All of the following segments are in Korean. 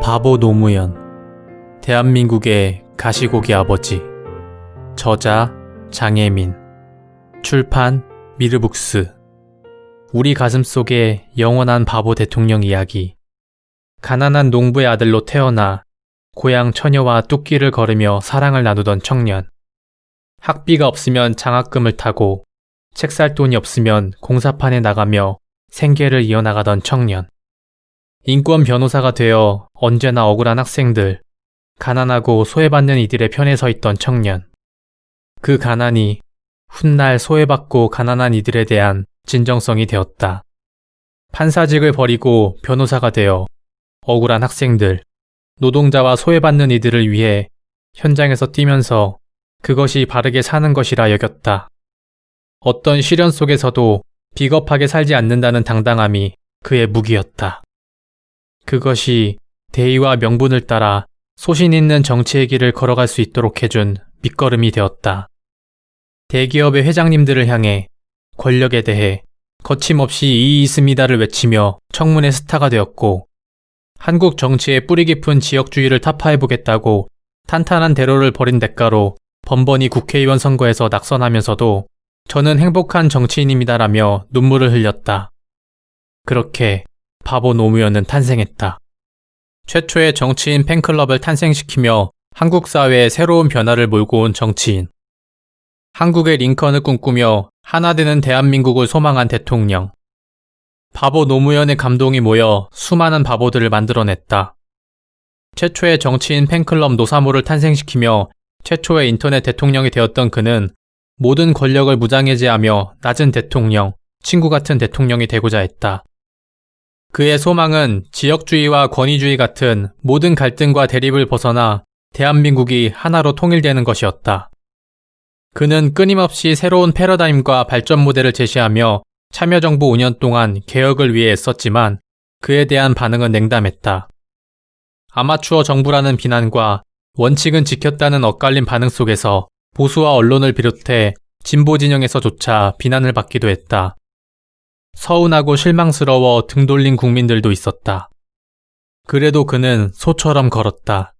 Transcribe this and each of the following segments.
바보 노무현, 대한민국의 가시고기 아버지. 저자 장혜민. 출판 미르북스. 우리 가슴속에 영원한 바보 대통령 이야기. 가난한 농부의 아들로 태어나 고향 처녀와 뚝길을 걸으며 사랑을 나누던 청년. 학비가 없으면 장학금을 타고 책 살 돈이 없으면 공사판에 나가며 생계를 이어나가던 청년. 인권 변호사가 되어 언제나 억울한 학생들, 가난하고 소외받는 이들의 편에 서 있던 청년. 그 가난이 훗날 소외받고 가난한 이들에 대한 진정성이 되었다. 판사직을 버리고 변호사가 되어 억울한 학생들, 노동자와 소외받는 이들을 위해 현장에서 뛰면서 그것이 바르게 사는 것이라 여겼다. 어떤 시련 속에서도 비겁하게 살지 않는다는 당당함이 그의 무기였다. 그것이 대의와 명분을 따라 소신 있는 정치의 길을 걸어갈 수 있도록 해준 밑거름이 되었다. 대기업의 회장님들을 향해 권력에 대해 거침없이 이의 있습니다를 외치며 청문회 스타가 되었고, 한국 정치의 뿌리 깊은 지역주의를 타파해보겠다고 탄탄한 대로를 벌인 대가로 번번이 국회의원 선거에서 낙선하면서도 저는 행복한 정치인입니다라며 눈물을 흘렸다. 그렇게 바보 노무현은 탄생했다. 최초의 정치인 팬클럽을 탄생시키며 한국 사회에 새로운 변화를 몰고 온 정치인. 한국의 링컨을 꿈꾸며 하나 되는 대한민국을 소망한 대통령. 바보 노무현의 감동이 모여 수많은 바보들을 만들어냈다. 최초의 정치인 팬클럽 노사모를 탄생시키며 최초의 인터넷 대통령이 되었던 그는 모든 권력을 무장해제하며 낮은 대통령, 친구 같은 대통령이 되고자 했다. 그의 소망은 지역주의와 권위주의 같은 모든 갈등과 대립을 벗어나 대한민국이 하나로 통일되는 것이었다. 그는 끊임없이 새로운 패러다임과 발전 모델을 제시하며 참여정부 5년 동안 개혁을 위해 애썼지만 그에 대한 반응은 냉담했다. 아마추어 정부라는 비난과 원칙은 지켰다는 엇갈린 반응 속에서 보수와 언론을 비롯해 진보 진영에서조차 비난을 받기도 했다. 서운하고 실망스러워 등 돌린 국민들도 있었다. 그래도 그는 소처럼 걸었다.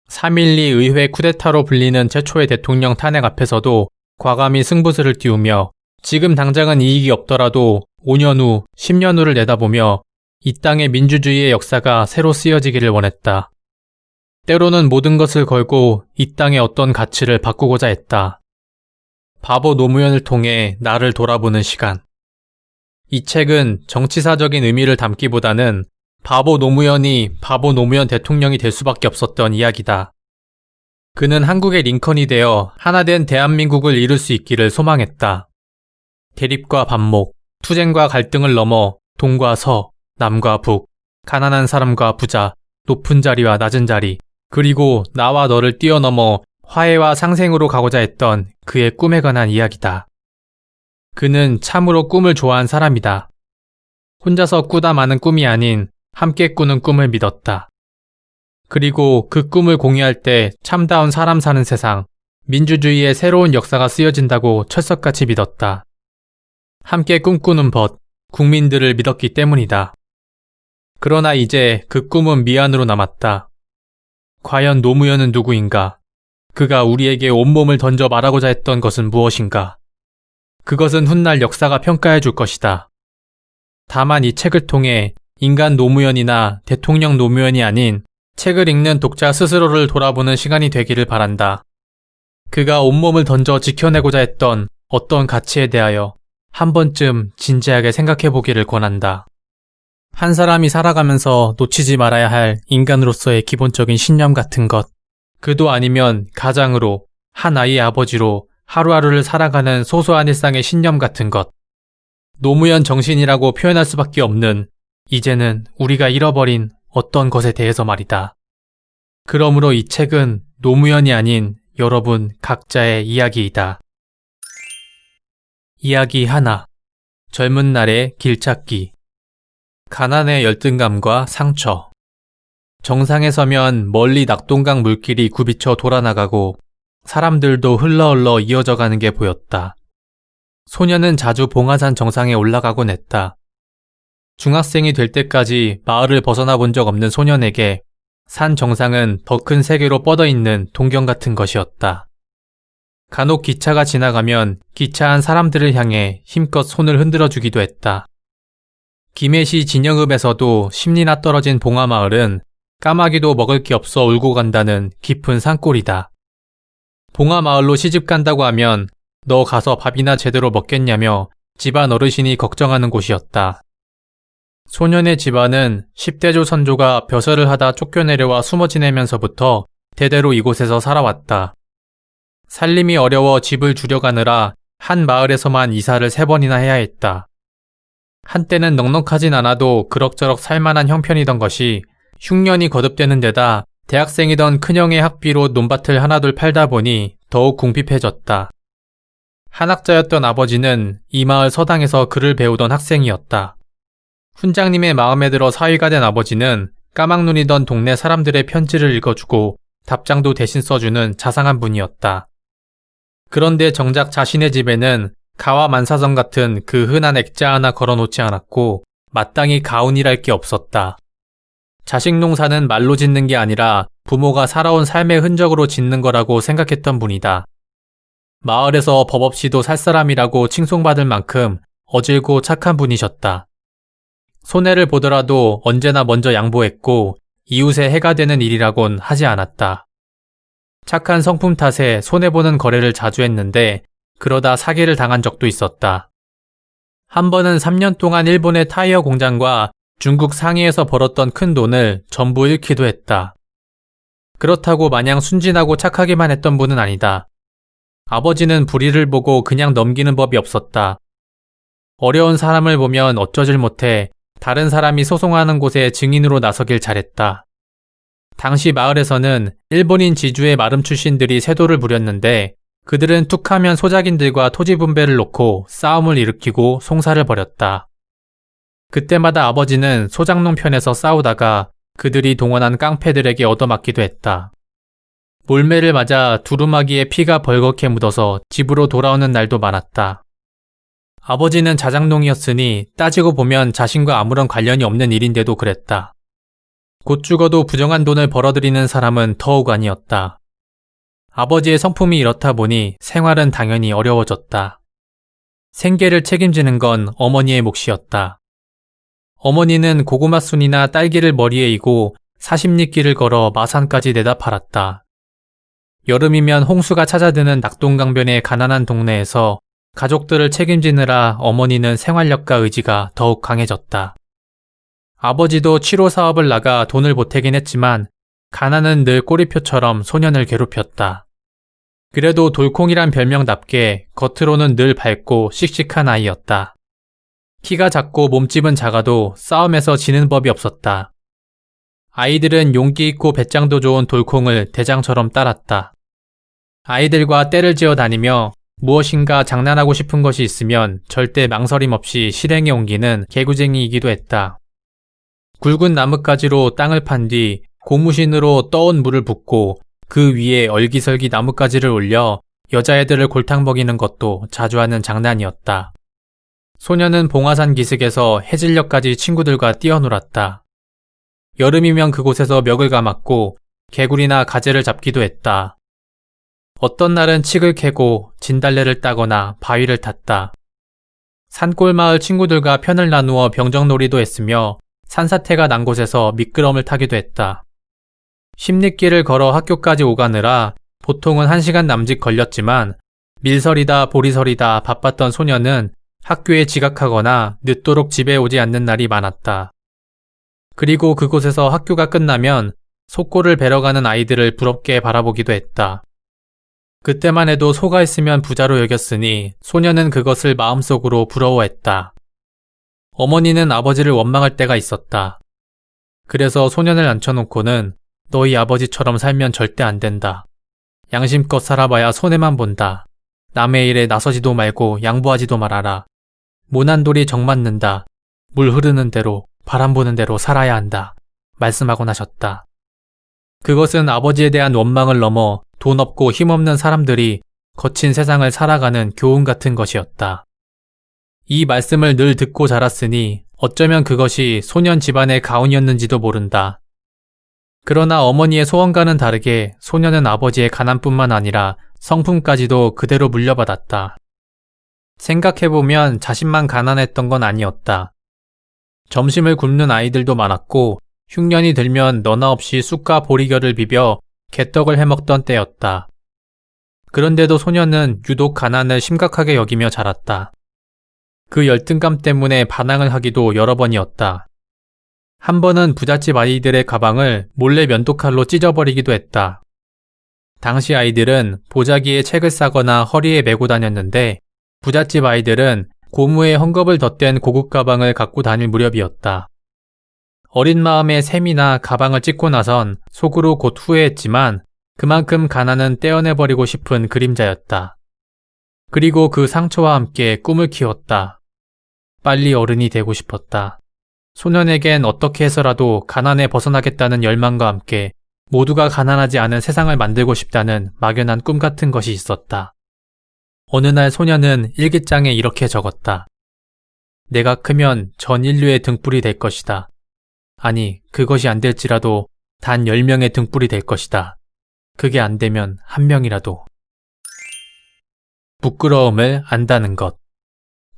3.12 의회 쿠데타로 불리는 최초의 대통령 탄핵 앞에서도 과감히 승부수를 띄우며 지금 당장은 이익이 없더라도 5년 후, 10년 후를 내다보며 이 땅의 민주주의의 역사가 새로 쓰여지기를 원했다. 때로는 모든 것을 걸고 이 땅의 어떤 가치를 바꾸고자 했다. 바보 노무현을 통해 나를 돌아보는 시간. 이 책은 정치사적인 의미를 담기보다는 바보 노무현이 바보 노무현 대통령이 될 수밖에 없었던 이야기다. 그는 한국의 링컨이 되어 하나된 대한민국을 이룰 수 있기를 소망했다. 대립과 반목, 투쟁과 갈등을 넘어 동과 서, 남과 북, 가난한 사람과 부자, 높은 자리와 낮은 자리, 그리고 나와 너를 뛰어넘어 화해와 상생으로 가고자 했던 그의 꿈에 관한 이야기다. 그는 참으로 꿈을 좋아한 사람이다. 혼자서 꾸다 마는 꿈이 아닌 함께 꾸는 꿈을 믿었다. 그리고 그 꿈을 공유할 때 참다운 사람 사는 세상, 민주주의의 새로운 역사가 쓰여진다고 철석같이 믿었다. 함께 꿈꾸는 벗, 국민들을 믿었기 때문이다. 그러나 이제 그 꿈은 미안으로 남았다. 과연 노무현은 누구인가? 그가 우리에게 온몸을 던져 말하고자 했던 것은 무엇인가? 그것은 훗날 역사가 평가해 줄 것이다. 다만 이 책을 통해 인간 노무현이나 대통령 노무현이 아닌 책을 읽는 독자 스스로를 돌아보는 시간이 되기를 바란다. 그가 온몸을 던져 지켜내고자 했던 어떤 가치에 대하여 한 번쯤 진지하게 생각해 보기를 권한다. 한 사람이 살아가면서 놓치지 말아야 할 인간으로서의 기본적인 신념 같은 것, 그도 아니면 가장으로, 한 아이의 아버지로 하루하루를 살아가는 소소한 일상의 신념 같은 것, 노무현 정신이라고 표현할 수밖에 없는 이제는 우리가 잃어버린 어떤 것에 대해서 말이다. 그러므로 이 책은 노무현이 아닌 여러분 각자의 이야기이다. 이야기 하나. 젊은 날의 길찾기. 가난의 열등감과 상처. 정상에 서면 멀리 낙동강 물길이 굽이쳐 돌아나가고 사람들도 흘러흘러 이어져 가는 게 보였다. 소녀는 자주 봉화산 정상에 올라가곤 했다. 중학생이 될 때까지 마을을 벗어나 본 적 없는 소년에게 산 정상은 더 큰 세계로 뻗어있는 동경 같은 것이었다. 간혹 기차가 지나가면 기차 안 사람들을 향해 힘껏 손을 흔들어주기도 했다. 김해시 진영읍에서도 10리나 떨어진 봉화마을은 까마귀도 먹을 게 없어 울고 간다는 깊은 산골이다. 봉화마을로 시집 간다고 하면 너 가서 밥이나 제대로 먹겠냐며 집안 어르신이 걱정하는 곳이었다. 소년의 집안은 10대조 선조가 벼슬을 하다 쫓겨내려와 숨어 지내면서부터 대대로 이곳에서 살아왔다. 살림이 어려워 집을 줄여가느라 한 마을에서만 이사를 3번이나 해야 했다. 한때는 넉넉하진 않아도 그럭저럭 살만한 형편이던 것이 흉년이 거듭되는 데다 대학생이던 큰형의 학비로 논밭을 하나둘 팔다 보니 더욱 궁핍해졌다. 한학자였던 아버지는 이 마을 서당에서 글을 배우던 학생이었다. 훈장님의 마음에 들어 사위가 된 아버지는 까막눈이던 동네 사람들의 편지를 읽어주고 답장도 대신 써주는 자상한 분이었다. 그런데 정작 자신의 집에는 가와 만사성 같은 그 흔한 액자 하나 걸어놓지 않았고 마땅히 가훈이랄 게 없었다. 자식 농사는 말로 짓는 게 아니라 부모가 살아온 삶의 흔적으로 짓는 거라고 생각했던 분이다. 마을에서 법 없이도 살 사람이라고 칭송받을 만큼 어질고 착한 분이셨다. 손해를 보더라도 언제나 먼저 양보했고 이웃에 해가 되는 일이라곤 하지 않았다. 착한 성품 탓에 손해보는 거래를 자주 했는데 그러다 사기를 당한 적도 있었다. 한 번은 3년 동안 일본의 타이어 공장과 중국 상해에서 벌었던 큰 돈을 전부 잃기도 했다. 그렇다고 마냥 순진하고 착하기만 했던 분은 아니다. 아버지는 불의를 보고 그냥 넘기는 법이 없었다. 어려운 사람을 보면 어쩌질 못해 다른 사람이 소송하는 곳에 증인으로 나서길 잘했다. 당시 마을에서는 일본인 지주의 마름 출신들이 세도를 부렸는데 그들은 툭하면 소작인들과 토지 분배를 놓고 싸움을 일으키고 송사를 벌였다. 그때마다 아버지는 소작농 편에서 싸우다가 그들이 동원한 깡패들에게 얻어맞기도 했다. 몰매를 맞아 두루마기에 피가 벌겋게 묻어서 집으로 돌아오는 날도 많았다. 아버지는 자작농이었으니 따지고 보면 자신과 아무런 관련이 없는 일인데도 그랬다. 곧 죽어도 부정한 돈을 벌어들이는 사람은 더욱 아니었다. 아버지의 성품이 이렇다 보니 생활은 당연히 어려워졌다. 생계를 책임지는 건 어머니의 몫이었다. 어머니는 고구마 순이나 딸기를 머리에 이고 40리길을 걸어 마산까지 내다 팔았다. 여름이면 홍수가 찾아드는 낙동강변의 가난한 동네에서 가족들을 책임지느라 어머니는 생활력과 의지가 더욱 강해졌다. 아버지도 치료 사업을 나가 돈을 보태긴 했지만 가난은 늘 꼬리표처럼 소년을 괴롭혔다. 그래도 돌콩이란 별명답게 겉으로는 늘 밝고 씩씩한 아이였다. 키가 작고 몸집은 작아도 싸움에서 지는 법이 없었다. 아이들은 용기 있고 배짱도 좋은 돌콩을 대장처럼 따랐다. 아이들과 떼를 지어 다니며 무엇인가 장난하고 싶은 것이 있으면 절대 망설임 없이 실행에 옮기는 개구쟁이이기도 했다. 굵은 나뭇가지로 땅을 판 뒤 고무신으로 떠온 물을 붓고 그 위에 얼기설기 나뭇가지를 올려 여자애들을 골탕 먹이는 것도 자주 하는 장난이었다. 소녀는 봉화산 기슭에서 해질녘까지 친구들과 뛰어놀았다. 여름이면 그곳에서 멱을 감았고 개구리나 가재를 잡기도 했다. 어떤 날은 칡을 캐고 진달래를 따거나 바위를 탔다. 산골마을 친구들과 편을 나누어 병정놀이도 했으며 산사태가 난 곳에서 미끄럼을 타기도 했다. 10리길을 걸어 학교까지 오가느라 보통은 1시간 남짓 걸렸지만 밀설이다 보리설이다 바빴던 소녀는 학교에 지각하거나 늦도록 집에 오지 않는 날이 많았다. 그리고 그곳에서 학교가 끝나면 속골을 베러 가는 아이들을 부럽게 바라보기도 했다. 그때만 해도 소가 있으면 부자로 여겼으니 소녀는 그것을 마음속으로 부러워했다. 어머니는 아버지를 원망할 때가 있었다. 그래서 소년을 앉혀놓고는 너희 아버지처럼 살면 절대 안 된다. 양심껏 살아봐야 손해만 본다. 남의 일에 나서지도 말고 양보하지도 말아라. 모난 돌이 정 맞는다. 물 흐르는 대로 바람 부는 대로 살아야 한다. 말씀하곤 하셨다. 그것은 아버지에 대한 원망을 넘어 돈 없고 힘없는 사람들이 거친 세상을 살아가는 교훈 같은 것이었다. 이 말씀을 늘 듣고 자랐으니 어쩌면 그것이 소년 집안의 가훈이었는지도 모른다. 그러나 어머니의 소원과는 다르게 소녀는 아버지의 가난뿐만 아니라 성품까지도 그대로 물려받았다. 생각해보면 자신만 가난했던 건 아니었다. 점심을 굶는 아이들도 많았고 흉년이 들면 너나 없이 쑥과 보리결을 비벼 개떡을 해먹던 때였다. 그런데도 소녀는 유독 가난을 심각하게 여기며 자랐다. 그 열등감 때문에 반항을 하기도 여러 번이었다. 한 번은 부잣집 아이들의 가방을 몰래 면도칼로 찢어버리기도 했다. 당시 아이들은 보자기에 책을 싸거나 허리에 메고 다녔는데 부잣집 아이들은 고무에 헝겊을 덧댄 고급 가방을 갖고 다닐 무렵이었다. 어린 마음에 셈이나 가방을 찢고 나선 속으로 곧 후회했지만 그만큼 가난은 떼어내버리고 싶은 그림자였다. 그리고 그 상처와 함께 꿈을 키웠다. 빨리 어른이 되고 싶었다. 소년에겐 어떻게 해서라도 가난에 벗어나겠다는 열망과 함께 모두가 가난하지 않은 세상을 만들고 싶다는 막연한 꿈 같은 것이 있었다. 어느 날 소년은 일기장에 이렇게 적었다. 내가 크면 전 인류의 등불이 될 것이다. 아니, 그것이 안 될지라도 단 10명의 등불이 될 것이다. 그게 안 되면 1명이라도. 부끄러움을 안다는 것.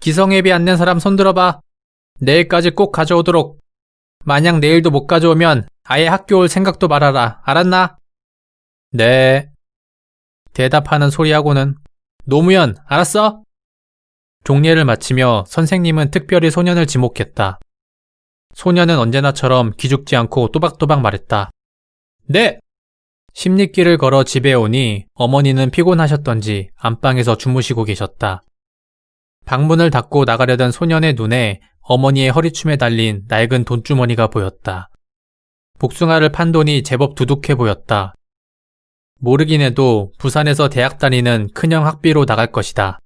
기성예비 안 낸 사람 손들어봐. 내일까지 꼭 가져오도록. 만약 내일도 못 가져오면 아예 학교 올 생각도 말아라. 알았나? 네. 대답하는 소리하고는 노무현, 알았어? 종례를 마치며 선생님은 특별히 소년을 지목했다. 소년은 언제나처럼 기죽지 않고 또박또박 말했다. 네! 십리길을 걸어 집에 오니 어머니는 피곤하셨던지 안방에서 주무시고 계셨다. 방문을 닫고 나가려던 소년의 눈에 어머니의 허리춤에 달린 낡은 돈주머니가 보였다. 복숭아를 판 돈이 제법 두둑해 보였다. 모르긴 해도 부산에서 대학 다니는 큰형 학비로 나갈 것이다.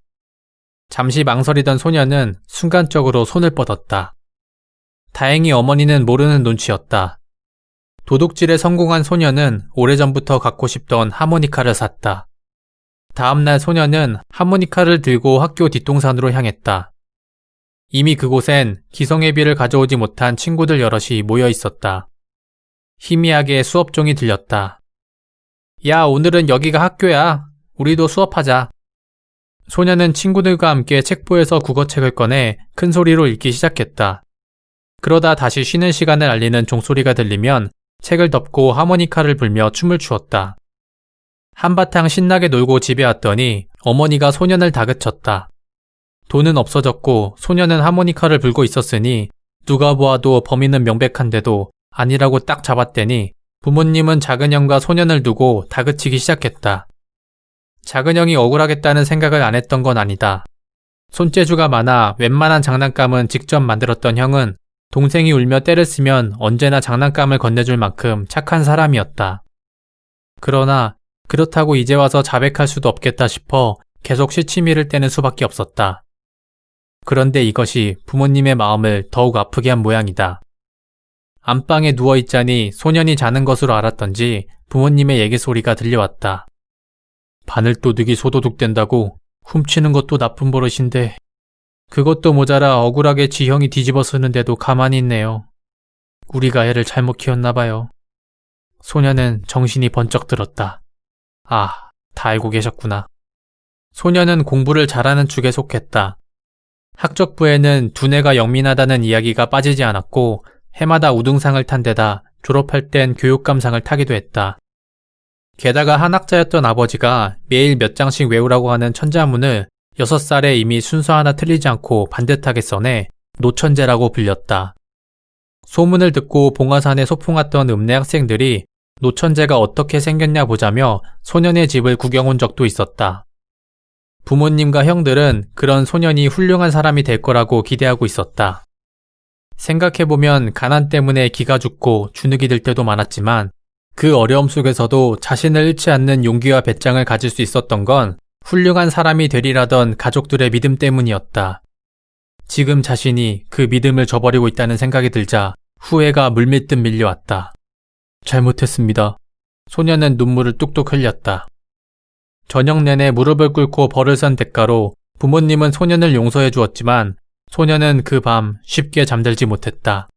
잠시 망설이던 소년은 순간적으로 손을 뻗었다. 다행히 어머니는 모르는 눈치였다. 도둑질에 성공한 소년은 오래전부터 갖고 싶던 하모니카를 샀다. 다음날 소년은 하모니카를 들고 학교 뒷동산으로 향했다. 이미 그곳엔 기성예비를 가져오지 못한 친구들 여럿이 모여 있었다. 희미하게 수업종이 들렸다. 야, 오늘은 여기가 학교야. 우리도 수업하자. 소년은 친구들과 함께 책보에서 국어책을 꺼내 큰 소리로 읽기 시작했다. 그러다 다시 쉬는 시간을 알리는 종소리가 들리면 책을 덮고 하모니카를 불며 춤을 추었다. 한바탕 신나게 놀고 집에 왔더니 어머니가 소년을 다그쳤다. 돈은 없어졌고 소년은 하모니카를 불고 있었으니 누가 보아도 범인은 명백한데도 아니라고 딱 잡았대니 부모님은 작은형과 소년을 두고 다그치기 시작했다. 작은형이 억울하겠다는 생각을 안 했던 건 아니다. 손재주가 많아 웬만한 장난감은 직접 만들었던 형은 동생이 울며 때를 쓰면 언제나 장난감을 건네줄 만큼 착한 사람이었다. 그러나 그렇다고 이제 와서 자백할 수도 없겠다 싶어 계속 시치미를 떼는 수밖에 없었다. 그런데 이것이 부모님의 마음을 더욱 아프게 한 모양이다. 안방에 누워있자니 소년이 자는 것으로 알았던지 부모님의 얘기소리가 들려왔다. 바늘도둑이 소도둑된다고 훔치는 것도 나쁜 버릇인데 그것도 모자라 억울하게 지 형이 뒤집어 쓰는데도 가만히 있네요. 우리가 애를 잘못 키웠나봐요. 소년은 정신이 번쩍 들었다. 아, 다 알고 계셨구나. 소년은 공부를 잘하는 축에 속했다. 학적부에는 두뇌가 영민하다는 이야기가 빠지지 않았고 해마다 우등상을 탄 데다 졸업할 땐 교육감상을 타기도 했다. 게다가 한학자였던 아버지가 매일 몇 장씩 외우라고 하는 천자문을 6살에 이미 순서 하나 틀리지 않고 반듯하게 써내 노천재라고 불렸다. 소문을 듣고 봉화산에 소풍 왔던 읍내 학생들이 노천재가 어떻게 생겼냐 보자며 소년의 집을 구경 온 적도 있었다. 부모님과 형들은 그런 소년이 훌륭한 사람이 될 거라고 기대하고 있었다. 생각해보면 가난 때문에 기가 죽고 주눅이 들 때도 많았지만 그 어려움 속에서도 자신을 잃지 않는 용기와 배짱을 가질 수 있었던 건 훌륭한 사람이 되리라던 가족들의 믿음 때문이었다. 지금 자신이 그 믿음을 저버리고 있다는 생각이 들자 후회가 물밀듯 밀려왔다. 잘못했습니다. 소년은 눈물을 뚝뚝 흘렸다. 저녁 내내 무릎을 꿇고 벌을 산 대가로 부모님은 소년을 용서해 주었지만 소년은 그 밤 쉽게 잠들지 못했다.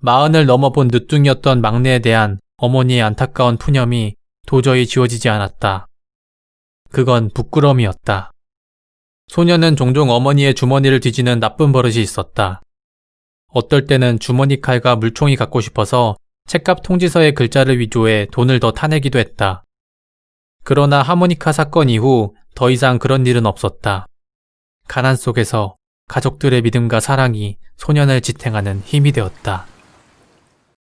40을 넘어본 늦둥이였던 막내에 대한 어머니의 안타까운 푸념이 도저히 지워지지 않았다. 그건 부끄러움이었다. 소녀는 종종 어머니의 주머니를 뒤지는 나쁜 버릇이 있었다. 어떨 때는 주머니 칼과 물총이 갖고 싶어서 책값 통지서의 글자를 위조해 돈을 더 타내기도 했다. 그러나 하모니카 사건 이후 더 이상 그런 일은 없었다. 가난 속에서 가족들의 믿음과 사랑이 소년을 지탱하는 힘이 되었다.